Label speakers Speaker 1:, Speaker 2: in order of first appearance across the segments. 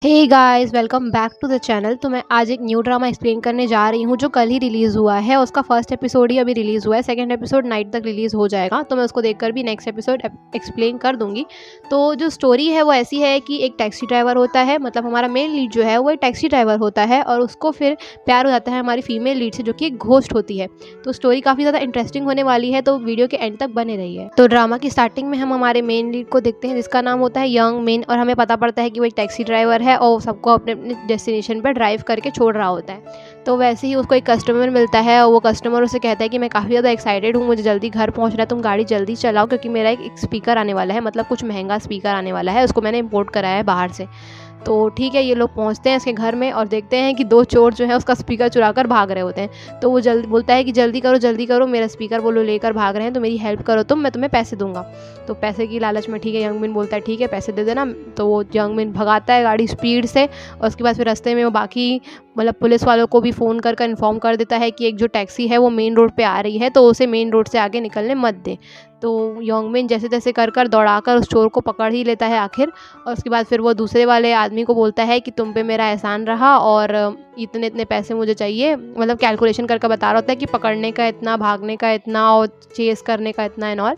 Speaker 1: Hey guys, welcome back to the channel. तो मैं आज एक न्यू ड्रामा एक्सप्लेन करने जा रही हूँ जो कल ही रिलीज़ हुआ है। उसका फर्स्ट एपिसोड ही अभी रिलीज़ हुआ है, सेकंड एपिसोड नाइट तक रिलीज़ हो जाएगा, तो मैं उसको देखकर भी नेक्स्ट एपिसोड एक्सप्लेन कर दूंगी। तो जो स्टोरी है वो ऐसी है कि एक टैक्सी ड्राइवर होता है, मतलब हमारा मेन लीड जो है वो एक टैक्सी ड्राइवर होता है और उसको फिर प्यार हो जाता है हमारी फीमेल लीड से, जो कि एक घोस्ट होती है। तो स्टोरी काफ़ी ज़्यादा इंटरेस्टिंग होने वाली है, तो वीडियो के एंड तक बने रहिए। तो ड्रामा की स्टार्टिंग में हम हमारे मेन लीड को देखते हैं जिसका नाम होता है यंग मिन, और हमें पता पड़ता है कि वो एक टैक्सी ड्राइवर है और सबको अपने अपने डेस्टिनेशन पर ड्राइव करके छोड़ रहा होता है। तो वैसे ही उसको एक कस्टमर मिलता है और वो कस्टमर उसे कहता है कि मैं काफ़ी ज़्यादा एक्साइटेड हूँ, मुझे जल्दी घर पहुँचना है, तुम गाड़ी जल्दी चलाओ क्योंकि मेरा एक स्पीकर आने वाला है, मतलब कुछ महंगा स्पीकर आने वाला है, उसको मैंने इम्पोर्ट कराया है बाहर से। तो ठीक है, ये लोग पहुंचते हैं इसके घर में और देखते हैं कि दो चोर जो है उसका स्पीकर चुरा कर भाग रहे होते हैं। तो वो जल्दी बोलता है कि जल्दी करो मेरा स्पीकर वो लोग लेकर भाग रहे हैं, तो मेरी हेल्प करो तुम, मैं तुम्हें पैसे दूंगा। तो पैसे की लालच में ठीक है यंग मिन बोलता है ठीक है पैसे दे देना। तो वो यंग मिन भगाता है गाड़ी स्पीड से, और उसके बाद फिर रास्ते में वो बाकी मतलब पुलिस वालों को भी फ़ोन कर इन्फॉर्म कर देता है कि एक जो टैक्सी है वो मेन रोड पे आ रही है, तो उसे मेन रोड से आगे निकलने मत दे। तो योंगमिन जैसे तैसे कर दौड़ाकर उस चोर को पकड़ ही लेता है आखिर, और उसके बाद फिर वो दूसरे वाले आदमी को बोलता है कि तुम पे मेरा एहसान रहा और इतने इतने पैसे मुझे चाहिए, मतलब कैलकुलेशन करके बता रहा होता है कि पकड़ने का इतना, भागने का इतना और चेस करने का इतना एंड ऑल।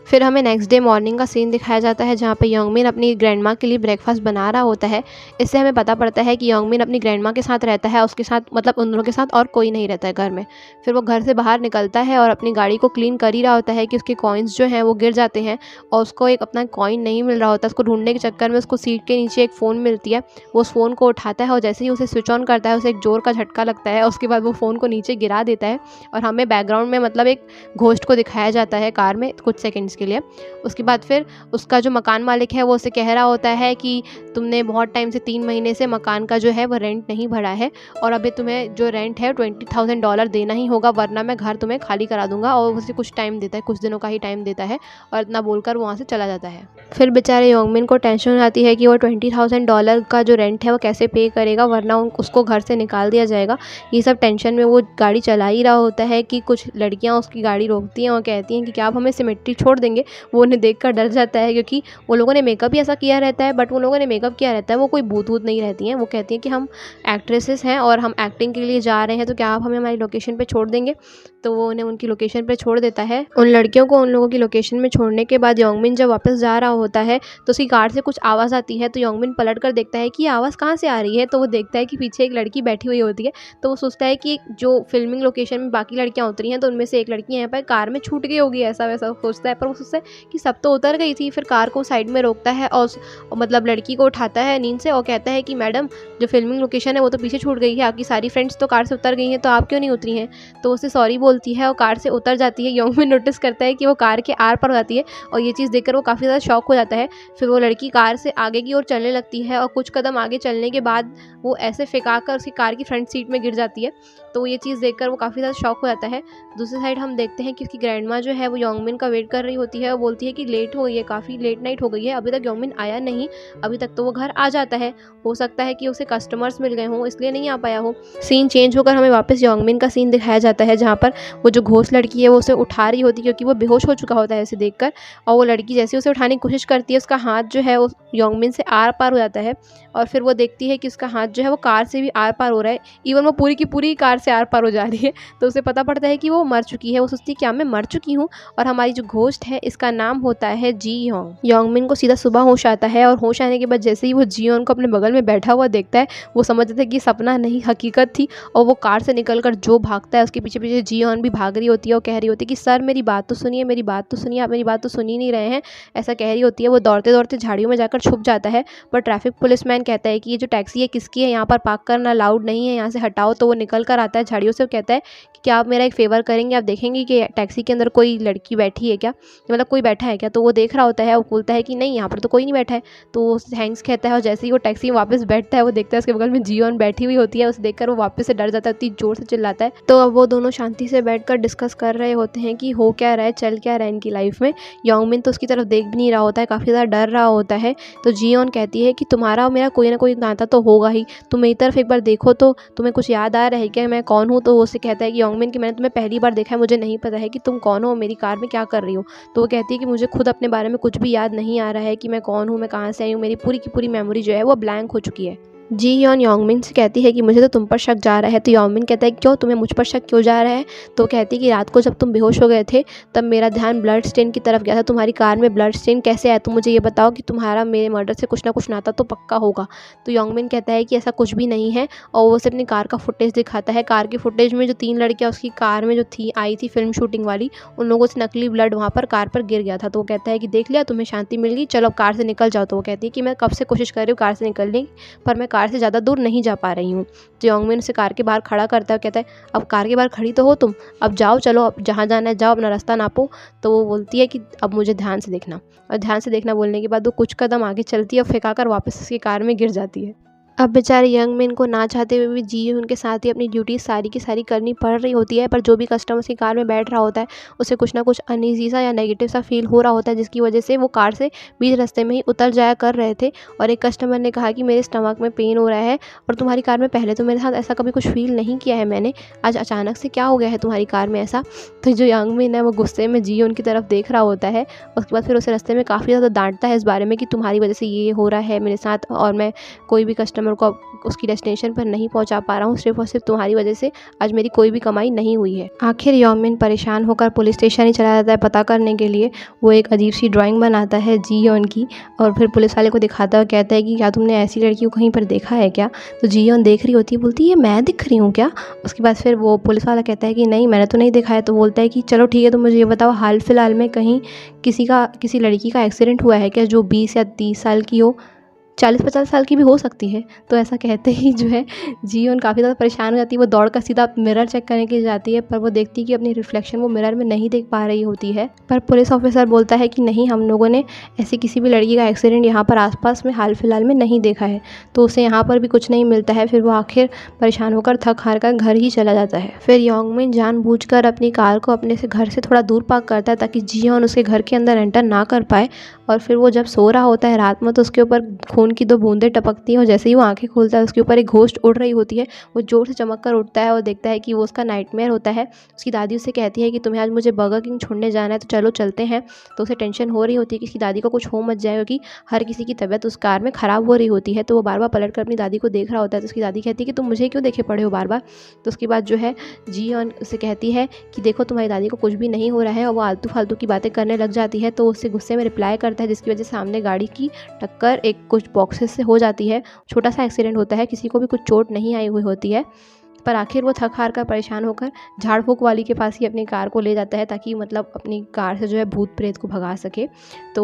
Speaker 1: फिर हमें नेक्स्ट डे मॉर्निंग का सीन दिखाया जाता है जहाँ पे योंगमिन अपनी ग्रैंडमा के लिए ब्रेकफास्ट बना रहा होता है। इससे हमें पता पड़ता है कि योंगमिन अपनी ग्रैंडमा के साथ रहता है, उसके साथ मतलब उन दोनों के साथ और कोई नहीं रहता है घर में। फिर वो घर से बाहर निकलता है और अपनी गाड़ी को क्लीन कर ही रहा होता है कि उसके कॉइन्स जो हैं वो गिर जाते हैं और उसको एक अपना कॉइन नहीं मिल रहा होता। उसको ढूंढने के चक्कर में उसको सीट के नीचे एक फ़ोन मिलती है, वो उस फ़ोन को उठाता है और जैसे ही उसे स्विच ऑन करता है उसे एक जोर का झटका लगता है। उसके बाद वो फ़ोन को नीचे गिरा देता है और हमें बैकग्राउंड में मतलब एक घोस्ट को दिखाया जाता है कार में कुछ सेकेंड्स के लिए। उसके बाद फिर उसका जो मकान मालिक है वो उसे कह रहा होता है कि तुमने बहुत टाइम से 3 महीने से मकान का जो है वो रेंट नहीं भरा है और अभी तुम्हें जो रेंट है $20,000 देना ही होगा, वरना मैं घर तुम्हें खाली करा दूंगा। और उसे कुछ टाइम देता है, कुछ दिनों का ही टाइम देता है और इतना बोलकर वो वहाँ से चला जाता है। फिर बेचारे योंगमिन को टेंशन हो जाती है कि वो $20,000 का जो रेंट है वो कैसे पे करेगा, वरना उसको घर से निकाल दिया जाएगा। ये सब टेंशन में वो गाड़ी चला ही रहा होता है कि कुछ लड़कियाँ उसकी गाड़ी रोकती हैं और कहती हैं कि क्या आप हमें सिमेट्री छोड़ देंगे। वो उन्हें देखकर डर जाता है क्योंकि वो लोगों ने मेकअप ही ऐसा किया रहता है, बट वो लोगों ने मेकअप किया रहता है, वो कोई भूत वूत नहीं रहती हैं। वो कहती हैं कि हम एक्ट्रेसेस हैं और हम एक्टिंग के लिए जा रहे हैं, तो क्या आप हमें हमारी लोकेशन पे छोड़ देंगे। तो वो उन्हें उनकी लोकेशन पे छोड़ देता है। उन लड़कियों को उन लोगों की लोकेशन में छोड़ने के बाद योंगमिन जब वापस जा रहा होता है तो उसकी कार से कुछ आवाज़ आती है। तो योंगमिन पलट कर देखता है कि ये आवाज़ कहाँ से आ रही है। तो वो देखता है कि पीछे एक लड़की बैठी हुई होती है। तो वो सोचता है कि जो फिल्मिंग लोकेशन में बाकी लड़कियाँ उतरी हैं तो उनमें से एक लड़की यहाँ पर कार में छूट गई होगी, ऐसा वैसा सोचता है। पर वो सोचता है कि सब तो उतर गई थी। फिर कार को साइड में रोकता है और मतलब लड़की को उठाता है नींद से और कहता है कि मैडम, जो फिल्मिंग लोकेशन है वो तो पीछे छूट गई है, आपकी सारी फ्रेंड्स तो कार से उतर गई हैं, तो आप क्यों नहीं उतरी हैं। तो उसे सॉरी बोलती है और कार से उतर जाती है। योंगमिन नोटिस करता है कि वो कार के आर पर हो जाती है और ये चीज़ देखकर वो काफ़ी ज़्यादा शॉक हो जाता है। फिर वो लड़की कार से आगे की ओर चलने लगती है और कुछ कदम आगे चलने के बाद वो ऐसे फेंका कर उसकी कार की फ्रंट सीट में गिर जाती है। तो ये चीज़ देखकर वो काफ़ी ज़्यादा शॉक हो जाता है। दूसरी साइड हम देखते हैं कि उसकी ग्रैंडमा जो है वो योंगमिन का वेट कर रही होती है और बोलती है कि लेट हो गई है, काफ़ी लेट नाइट हो गई है, अभी तक योंगमिन आया नहीं, अभी तक तो वो घर आ जाता है, हो सकता है कि उसे कस्टमर्स मिल गए हों इसलिए नहीं आ पाया हो। सीन चेंज होकर हमें वापस योंगमिन का सीन दिखाया जाता है जहाँ पर वो जो घोस्ट लड़की है वो उसे उठा रही होती है क्योंकि वो बेहोश हो चुका होता है उसे देखकर। और वो लड़की जैसे उसे उठाने की कोशिश करती है उसका हाथ जो है वो योंगमिन से आर पार हो जाता है और फिर वो देखती है कि उसका हाथ जो है वो कार से भी आर पार हो रहा है, इवन वो पूरी की पूरी कार से आर पार हो जा रही है। तो उसे पता पड़ता है कि वो मर चुकी है। वो सोचती है क्या मैं मर चुकी हूँ, और हमारी जो घोस्ट है इसका नाम होता है जी योंग। योंगमिन को सीधा सुबह होश आता है और होश आने के बाद जैसे ही वो जी योंग को अपने बगल में बैठा हुआ देखता है वो समझता है कि सपना नहीं हकीकत थी, और वो कार से निकलकर जो भागता है उसके पीछे पीछे जी योंग भी भाग रही होती है और कह रही होती है कि सर मेरी बात तो सुनिए, मेरी बात तो सुनिए, आप मेरी बात तो सुन ही नहीं रहे हैं, ऐसा कह रही होती है। वो दौड़ते दौड़ते झाड़ियों में जाकर छुप जाता है, पर ट्रैफिक पुलिसमैन कहता है कि ये जो टैक्सी है किसकी है, यहाँ पर पार्क करना अलाउड नहीं है, यहाँ से हटाओ। तो वो निकल कर आता है झाड़ियों से, कहता है कि क्या आप मेरा एक फेवर करेंगे, आप देखेंगे कि टैक्सी के अंदर कोई लड़की बैठी है क्या, मतलब कोई बैठा है क्या। तो वो देख रहा होता है, वो बोलता है कि नहीं यहाँ पर तो कोई नहीं बैठा है। तो वो थैंक्स कहता है और जैसे ही वो टैक्सी में वापस बैठता है वो देखता है उसके बगल में जियोन बैठी हुई होती है। उसे देखकर वो वापस से डर जाता है, इतनी जोर से चिल्लाता है। तो अब वो दोनों शांति से बैठकर डिस्कस कर रहे होते हैं कि हो क्या रहा है, चल क्या रहा है इनकी लाइफ में। योंगमिन तो उसकी तरफ देख भी नहीं रहा होता है, काफ़ी ज़्यादा डर रहा होता है। तो जियोन कहती है कि तुम्हारा और मेरा कोई ना कोई नाता तो होगा ही, तुम मेरी तरफ एक बार देखो तो तुम्हें कुछ याद आ रहा है क्या, मैं कौन हूँ। तो वो उसे कहता है कि योंगमिन कि मैंने तुम्हें पहली बार देखा है, मुझे नहीं पता है कि तुम कौन हो, मेरी कार में क्या कर रही हो। तो वो कहती है कि मुझे खुद अपने बारे में कुछ भी याद नहीं आ रहा है कि मैं कौन हूँ, मैं कहाँ से आई हूँ, मेरी पूरी की पूरी मेमोरी जो है वो ब्लैंक हो चुकी है। जी यॉन योंगमिन से कहती है कि मुझे तो तुम पर शक जा रहा है। तो योंगमिन कहता है क्यों, तुम्हें मुझ पर शक क्यों जा रहा है। तो कहती है कि रात को जब तुम बेहोश हो गए थे तब मेरा ध्यान ब्लड स्टेन की तरफ गया था। तुम्हारी कार में ब्लड स्टेन कैसे आया, तुम मुझे ये बताओ कि तुम्हारा मेरे मर्डर से कुछ ना कुछ नाता तो पक्का होगा। तो योंगमिन कहता है कि ऐसा कुछ भी नहीं है और वो उसे अपनी कार का फुटेज दिखाता है। कार की फुटेज में जो 3 लड़कियाँ उसकी कार में जो थी आई थी फिल्म शूटिंग वाली, उन लोगों से नकली ब्लड वहाँ पर कार पर गिर गया था। तो वो कहता है कि देख लिया, तुम्हें शांति मिल गई, चलो अब कार से निकल जाओ। तो वो कहती है कि मैं कब से कोशिश कर रही हूँ कार से निकलने की, पर मैं कार से ज़्यादा दूर नहीं जा पा रही हूँ। तो योंगमिन उसे कार के बाहर खड़ा करता है, कहता है अब कार के बाहर खड़ी तो हो तुम, अब जाओ, चलो अब जहाँ जाना है जाओ, अपना रास्ता नापो। तो वो बोलती है कि अब मुझे ध्यान से देखना, और ध्यान से देखना बोलने के बाद वो कुछ कदम आगे चलती है और फेंकाकर वापस उसकी कार में गिर जाती है। अब बेचारे योंगमिन को ना चाहते हुए भी जी ह्यून के साथ ही अपनी ड्यूटी सारी की सारी करनी पड़ रही होती है, पर जो भी कस्टमर उसकी कार में बैठ रहा होता है उसे कुछ ना कुछ अनईज़ी सा या नेगेटिव सा फील हो रहा होता है, जिसकी वजह से वो कार से बीच रास्ते में ही उतर जाया कर रहे थे। और एक कस्टमर ने कहा कि मेरे स्टमक में पेन हो रहा है और तुम्हारी कार में पहले तो मेरे साथ ऐसा कभी कुछ फील नहीं किया है मैंने, आज अचानक से क्या हो गया है तुम्हारी कार में ऐसा। तो जो योंगमिन है वो गुस्से में जी ह्यून की तरफ देख रहा होता है। उसके बाद फिर उसे रास्ते में काफ़ी ज़्यादा डांटता है इस बारे में कि तुम्हारी वजह से ये हो रहा है मेरे साथ, और मैं कोई भी कस्टमर को उसकी डेस्टिनेशन पर नहीं पहुंचा पा रहा हूँ, सिर्फ और सिर्फ तुम्हारी वजह से आज मेरी कोई भी कमाई नहीं हुई है। आखिर योंगमिन परेशान होकर पुलिस स्टेशन ही चला जाता है पता करने के लिए। वो एक अजीब सी ड्राइंग बनाता है जी ह्यून की और फिर पुलिस वाले को दिखाता है और कहता है कि क्या तुमने ऐसी लड़की को कहीं पर देखा है क्या। तो जी ह्यून देख रही होती है, बोलती है मैं दिख रही हूँ क्या। उसके बाद फिर वो पुलिस वाला कहता है कि नहीं मैंने तो नहीं देखा है। तो बोलता है कि चलो ठीक है, तो मुझे ये बताओ हाल फिलहाल में कहीं किसी लड़की का एक्सीडेंट हुआ है क्या जो 20 या 30 साल की हो, 40-50 साल की भी हो सकती है। तो ऐसा कहते ही जो है जी ह्यून काफ़ी ज़्यादा परेशान हो जाती है। वो दौड़ कर सीधा मिरर चेक करने के लिए जाती है, पर वो देखती है कि अपनी रिफ्लेक्शन वो मिरर में नहीं देख पा रही होती है। पर पुलिस ऑफिसर बोलता है कि नहीं, हम लोगों ने ऐसी किसी भी लड़की का एक्सीडेंट यहाँ पर आसपास में हाल फिलहाल में नहीं देखा है। तो उसे यहाँ पर भी कुछ नहीं मिलता है। फिर वो आखिर परेशान होकर थक हार कर घर ही चला जाता है। फिर योंगमिन जानबूझकर अपनी कार को अपने से घर से थोड़ा दूर पार्क करता है ताकि जी ह्यून उसके घर के अंदर एंटर ना कर पाए। और फिर वो जब सो रहा होता है रात में तो उसके ऊपर खून की 2 बूंदें टपकती हैं और जैसे ही वो आंखें खोलता है उसके ऊपर एक घोस्ट उड़ रही होती है। वो ज़ोर से चमक कर उठता है और देखता है कि वो उसका नाइटमेयर होता है। उसकी दादी उससे कहती है कि तुम्हें आज मुझे बर्गर किंग छोड़ने जाना है, तो चलो चलते हैं। तो उसे टेंशन हो रही होती है कि उसकी दादी को कुछ हो मत जाए, क्योंकि हर किसी की तबीयत उस कार में ख़राब हो रही होती है। तो वो बार बार पलट कर अपनी दादी को देख रहा होता है। तो उसकी दादी कहती है कि तुम मुझे क्यों देखे पड़े हो बार बार। तो उसके बाद जो है जी ह्यून उससे कहती है कि देखो तुम्हारी दादी को कुछ भी नहीं हो रहा है, और वो आलतू फालतू की बातें करने लग जाती है। तो उससे गुस्से में रिप्लाई करता है, जिसकी वजह से सामने गाड़ी की टक्कर एक कुछ बॉक्सेस से हो जाती है। छोटा सा एक्सीडेंट होता है, किसी को भी कुछ चोट नहीं आई हुई होती है। पर आखिर वो थक हार कर परेशान होकर झाड़ फूक वाली के पास ही अपनी कार को ले जाता है ताकि मतलब अपनी कार से जो है भूत प्रेत को भगा सके। तो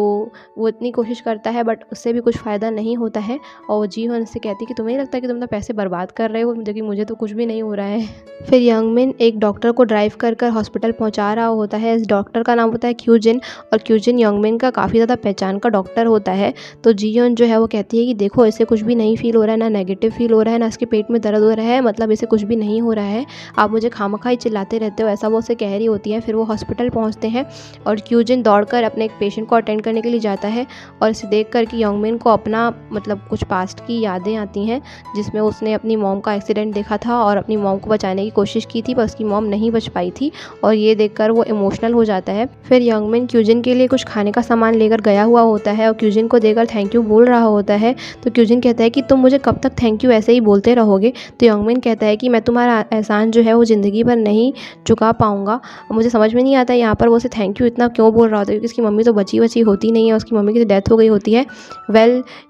Speaker 1: वो इतनी कोशिश करता है बट उससे भी कुछ फ़ायदा नहीं होता है। और वो जी ह्यून से कहती है कि तुम्हें नहीं लगता कि तुम तो पैसे बर्बाद कर रहे हो, जबकि मुझे तो कुछ भी नहीं हो रहा है। फिर योंगमिन एक डॉक्टर को ड्राइव कर हॉस्पिटल पहुँचा रहा होता है। इस डॉक्टर का नाम होता है क्यूजिन, और क्यूजिन योंगमिन का काफ़ी ज़्यादा पहचान का डॉक्टर होता है। तो जी ह्यून जो है वो कहती है कि देखो इसे कुछ भी नहीं फील हो रहा है, ना नेगेटिव फील हो रहा है, ना इसके पेट में दर्द हो रहा है, मतलब इसे कुछ भी नहीं हो रहा है, आप मुझे खामखा ही चिल्लाते रहते हो, ऐसा वो उसे कह रही होती है। फिर वो हॉस्पिटल पहुंचते हैं और क्यूजिन दौड़कर अपने एक पेशेंट को अटेंड करने के लिए जाता है। और इसे देख कर कि योंगमिन को अपना मतलब कुछ पास्ट की यादें आती हैं, जिसमें उसने अपनी मॉम का एक्सीडेंट देखा था और अपनी मॉम को बचाने की कोशिश की थी, पर उसकी मॉम नहीं बच पाई थी, और ये देखकर वो इमोशनल हो जाता है। फिर योंगमिन क्यूजिन के लिए कुछ खाने का सामान लेकर गया हुआ होता है और क्यूजिन को देकर थैंक यू बोल रहा होता है। तो क्यूजिन कहता है कि तुम मुझे कब तक थैंक यू ऐसे ही बोलते रहोगे। तो योंगमिन कहता है कि मैं तुम्हारा एहसान जो है वो ज़िंदगी भर नहीं चुका पाऊँगा। मुझे समझ में नहीं आता यहाँ पर वो उसे थैंक यू इतना क्यों बोल रहा होता है, क्योंकि उसकी मम्मी तो बची होती नहीं है, उसकी मम्मी की तो डेथ हो गई होती है।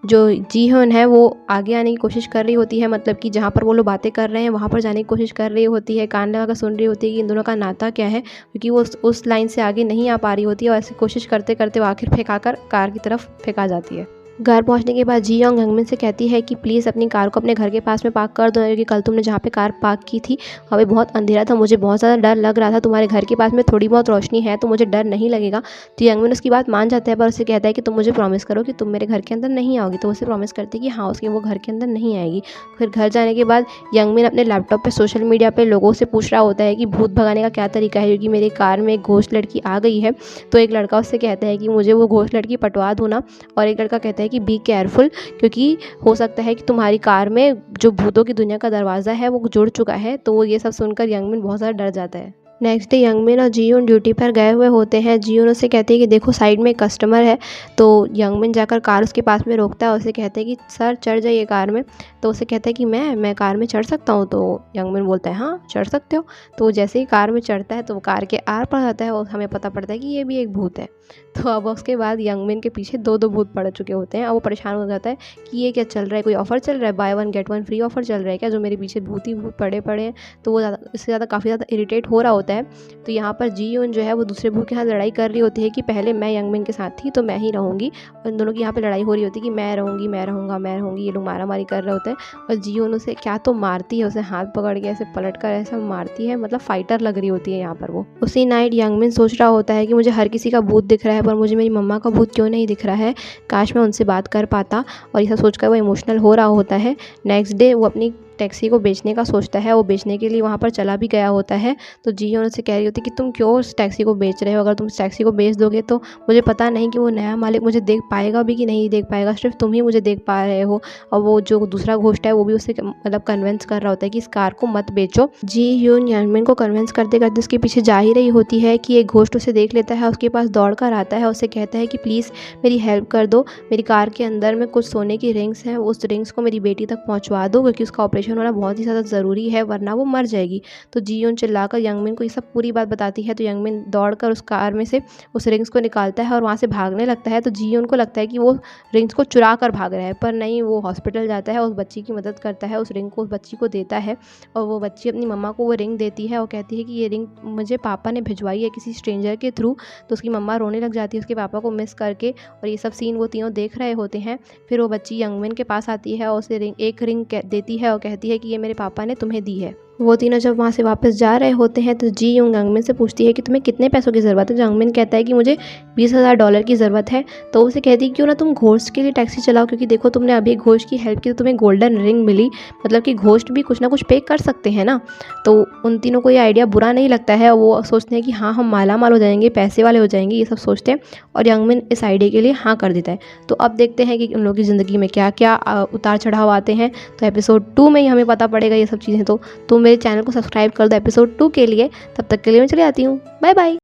Speaker 1: जो जी ह्यून है वो आगे आने की कोशिश कर रही होती है, मतलब कि जहाँ पर वो लोग बातें कर रहे हैं वहाँ पर जाने की कोशिश कर रही होती है, कान लगा कर सुन रही होती है कि इन दोनों का नाता क्या है, क्योंकि वो उस लाइन से आगे नहीं आ पा रही होती है। और ऐसी कोशिश करते करते वो आखिर फेंकाकर कार की तरफ फेंका जाती है। घर पहुंचने के बाद जी ह्यून योंगमिन से कहती है कि प्लीज़ अपनी कार को अपने घर के पास में पार्क कर दो, क्योंकि कल तुमने जहाँ पे कार पार्क की थी वहाँ पे बहुत अंधेरा था, मुझे बहुत ज़्यादा डर लग रहा था, तुम्हारे घर के पास में थोड़ी बहुत रोशनी है तो मुझे डर नहीं लगेगा। तो योंगमिन उसकी बात मान जाता है, पर उसे कहता है कि तुम मुझे प्रॉमिस करो कि तुम मेरे घर के अंदर नहीं आओगी। तो उसे प्रॉमिस करती है कि हाँ उसके वो घर के अंदर नहीं आएगी। फिर घर जाने के बाद योंगमिन अपने लैपटॉप पर सोशल मीडिया पर लोगों से पूछ रहा होता है कि भूत भगाने का क्या तरीका है, क्योंकि मेरी कार में एक घोस्ट लड़की आ गई है। तो एक लड़का उससे कहता है कि मुझे वो घोस्ट लड़की पटवा दो ना, और एक लड़का कहता है कि बी केयरफुल, क्योंकि हो सकता है कि तुम्हारी कार में जो भूतों की दुनिया का दरवाज़ा है वो जुड़ चुका है। तो ये सब सुनकर योंगमिन बहुत ज़्यादा डर जाता है। नेक्स्ट डे यंगमिन और जीयून ड्यूटी पर गए हुए होते हैं। जीयून उससे कहती है कि देखो साइड में एक कस्टमर है। तो यंगमिन जाकर कार उसके पास में रोकता है और उसे कहते हैं कि सर चढ़ जाइए कार में। तो उसे कहता है कि मैं कार में चढ़ सकता हूँ। तो यंगमिन बोलता है हाँ चढ़ सकते हो। तो जैसे ही कार में चढ़ता है तो वो कार के आर पड़ जाता है और हमें पता पड़ता है कि ये भी एक भूत है। तो अब उसके बाद यंगमिन के पीछे दो भूत पड़ चुके होते हैं और वो परेशान हो जाता है कि ये क्या चल रहा है, कोई ऑफर चल रहा है, बाय 1 गेट 1 फ्री ऑफर चल रहा है क्या, जो मेरे पीछे भूत ही भूत पड़े हैं। तो वो इससे ज़्यादा काफ़ी ज़्यादा इरिटेट हो रहा होता है। तो यहाँ पर जीयून जो है वो दूसरे भूत के साथ लड़ाई कर रही होती है कि पहले मैं यंगमिन के साथ थी तो मैं ही रहूँगी, और इन दोनों की यहाँ पे लड़ाई हो रही होती है कि मैं रहूँगी, मैं रहूँगा, मैं रहूँगी। ये लोग मारा मारी कर रहे होते हैं और जीयून उसे क्या तो मारती है, उसे हाथ पकड़ के ऐसे पलट कर ऐसा मारती है, मतलब फाइटर लग रही होती है यहाँ पर वो। उसी नाइट यंगमिन सोच रहा होता है कि मुझे हर किसी का भूत दिख रहा है पर मुझे मेरी मम्मा का भूत क्यों नहीं दिख रहा है, काश मैं उनसे बात कर पाता। और यह सोचकर वो इमोशनल हो रहा होता है। नेक्स्ट डे वो अपनी टैक्सी को बेचने का सोचता है। वो बेचने के लिए वहाँ पर चला भी गया होता है। तो जीयून उससे कह रही होती है कि तुम क्यों उस टैक्सी को बेच रहे हो, अगर तुम इस टैक्सी को बेच दोगे तो मुझे पता नहीं कि वो नया मालिक मुझे देख पाएगा भी कि नहीं देख पाएगा, सिर्फ तुम ही मुझे देख पा रहे हो। और वो जो दूसरा घोस्ट है वो भी उसे मतलब कन्विंस कर रहा होता है कि इस कार को मत बेचो। जीयून यंगमिन को कन्विंस करते करते उसके पीछे जा ही रही होती है कि एक घोस्ट उसे देख लेता है, उसके पास दौड़ कर आता है, उससे कहता है कि प्लीज़ मेरी हेल्प कर दो, मेरी कार के अंदर में कुछ सोने की रिंग्स हैं, उस रिंग्स को मेरी बेटी तक पहुँचवा दो क्योंकि उसका ऑपरेशन होना बहुत ही ज़्यादा ज़रूरी है वरना वो मर जाएगी। तो जीयून चिल्लाकर यंगमिन को ये सब पूरी बात बताती है। तो यंगमिन दौड़कर उस कार में से उस रिंग्स को निकालता है और वहाँ से भागने लगता है। तो जीयून को लगता है कि वो रिंग्स को चुरा कर भाग रहा है, पर नहीं, वो हॉस्पिटल जाता है, उस बच्ची की मदद करता है, उस रिंग को उस बच्ची को देता है और वो बच्ची अपनी मम्मा को वो रिंग देती है और कहती है कि ये रिंग मुझे पापा ने भिजवाई है किसी स्ट्रेंजर के थ्रू। तो उसकी मम्मा रोने लग जाती है उसके पापा को मिस करके, और ये सब सीन वो तीनों देख रहे होते हैं। फिर वो बच्ची यंगमिन के पास आती है और उसे एक रिंग देती है और कहती है कि ये मेरे पापा ने तुम्हें दी है। वो तीनों जब वहाँ से वापस जा रहे होते हैं तो जीयून यंगमिन से पूछती है कि तुम्हें कितने पैसों की ज़रूरत है। तो यंगमिन कहता है कि मुझे $20,000 की ज़रूरत है। तो उसे कहती है क्यों ना तुम घोस्ट के लिए टैक्सी चलाओ, क्योंकि देखो तुमने अभी घोस्ट की हेल्प की तो तुम्हें गोल्डन रिंग मिली, मतलब कि घोस्ट भी कुछ ना कुछ पे कर सकते हैं ना। तो उन तीनों को ये आइडिया बुरा नहीं लगता है, वो सोचते हैं कि हाँ हम माला माल हो जाएंगे, पैसे वाले हो जाएंगे, ये सब सोचते हैं। और यंगमिन इस आइडिया के लिए हाँ कर देता है। तो अब देखते हैं कि उन लोगों की ज़िंदगी में क्या क्या उतार चढ़ाव आते हैं। तो एपिसोड 2 में ही हमें पता पड़ेगा ये सब चीज़ें। तो मेरे चैनल को सब्सक्राइब कर दो एपिसोड 2 के लिए। तब तक के लिए मैं चली आती हूँ, बाय बाय।